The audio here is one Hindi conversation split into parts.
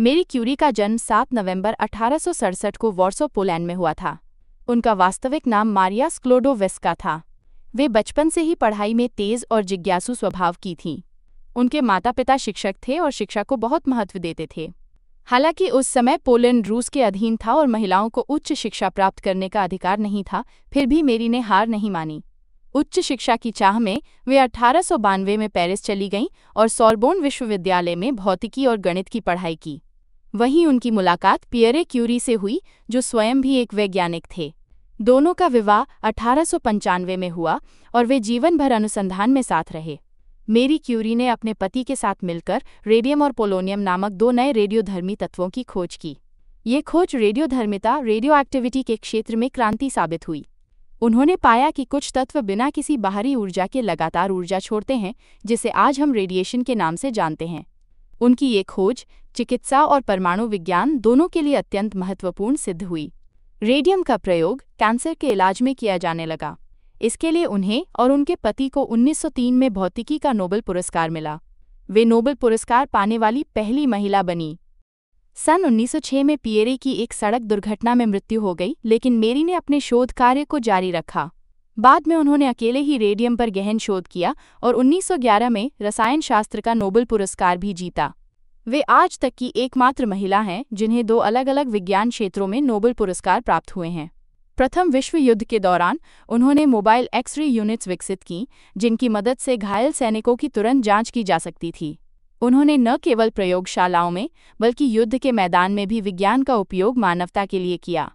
मेरी क्यूरी का जन्म 7 नवंबर 1867 को वॉर्सो पोलैंड में हुआ था। उनका वास्तविक नाम मारिया स्क्लोडोवेस्का था। वे बचपन से ही पढ़ाई में तेज और जिज्ञासु स्वभाव की थीं। उनके माता पिता शिक्षक थे और शिक्षा को बहुत महत्व देते थे। हालांकि उस समय पोलैंड रूस के अधीन था और महिलाओं को उच्च शिक्षा प्राप्त करने का अधिकार नहीं था, फिर भी मेरी ने हार नहीं मानी। उच्च शिक्षा की चाह में वे 1892 में पेरिस चली गईं और सोरबोन विश्वविद्यालय में भौतिकी और गणित की पढ़ाई की। वहीं उनकी मुलाकात पियरे क्यूरी से हुई, जो स्वयं भी एक वैज्ञानिक थे। दोनों का विवाह 1895 में हुआ और वे जीवन भर अनुसंधान में साथ रहे। मेरी क्यूरी ने अपने पति के साथ मिलकर रेडियम और पोलोनियम नामक दो नए रेडियोधर्मी तत्वों की खोज की। ये खोज रेडियोधर्मिता रेडियोएक्टिविटी के क्षेत्र में क्रांति साबित हुई। उन्होंने पाया कि कुछ तत्व बिना किसी बाहरी ऊर्जा के लगातार ऊर्जा छोड़ते हैं, जिसे आज हम रेडिएशन के नाम से जानते हैं। उनकी ये खोज चिकित्सा और परमाणु विज्ञान दोनों के लिए अत्यंत महत्वपूर्ण सिद्ध हुई। रेडियम का प्रयोग कैंसर के इलाज में किया जाने लगा। इसके लिए उन्हें और उनके पति को 1903 में भौतिकी का नोबेल पुरस्कार मिला। वे नोबेल पुरस्कार पाने वाली पहली महिला बनी। सन 1906 में पियरे की एक सड़क दुर्घटना में मृत्यु हो गई, लेकिन मेरी ने अपने शोध कार्य को जारी रखा। बाद में उन्होंने अकेले ही रेडियम पर गहन शोध किया और 1911 में रसायन शास्त्र का नोबेल पुरस्कार भी जीता। वे आज तक की एकमात्र महिला हैं जिन्हें दो अलग अलग विज्ञान क्षेत्रों में नोबेल पुरस्कार प्राप्त हुए हैं। प्रथम विश्व युद्ध के दौरान उन्होंने मोबाइल एक्स-रे यूनिट्स विकसित की, जिनकी मदद से घायल सैनिकों की तुरंत जांच की जा सकती थी। उन्होंने न केवल प्रयोगशालाओं में बल्कि युद्ध के मैदान में भी विज्ञान का उपयोग मानवता के लिए किया।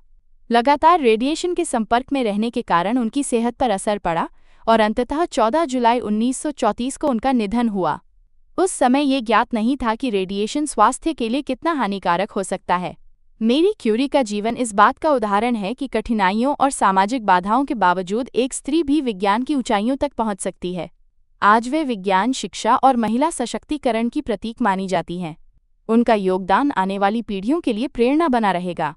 लगातार रेडिएशन के संपर्क में रहने के कारण उनकी सेहत पर असर पड़ा और अंततः 14 जुलाई 1934 को उनका निधन हुआ। उस समय ये ज्ञात नहीं था कि रेडिएशन स्वास्थ्य के लिए कितना हानिकारक हो सकता है। मेरी क्यूरी का जीवन इस बात का उदाहरण है कि कठिनाइयों और सामाजिक बाधाओं के बावजूद एक स्त्री भी विज्ञान की ऊंचाइयों तक पहुंच सकती है। आज वे विज्ञान, शिक्षा और महिला सशक्तिकरण की प्रतीक मानी जाती हैं। उनका योगदान आने वाली पीढ़ियों के लिए प्रेरणा बना रहेगा।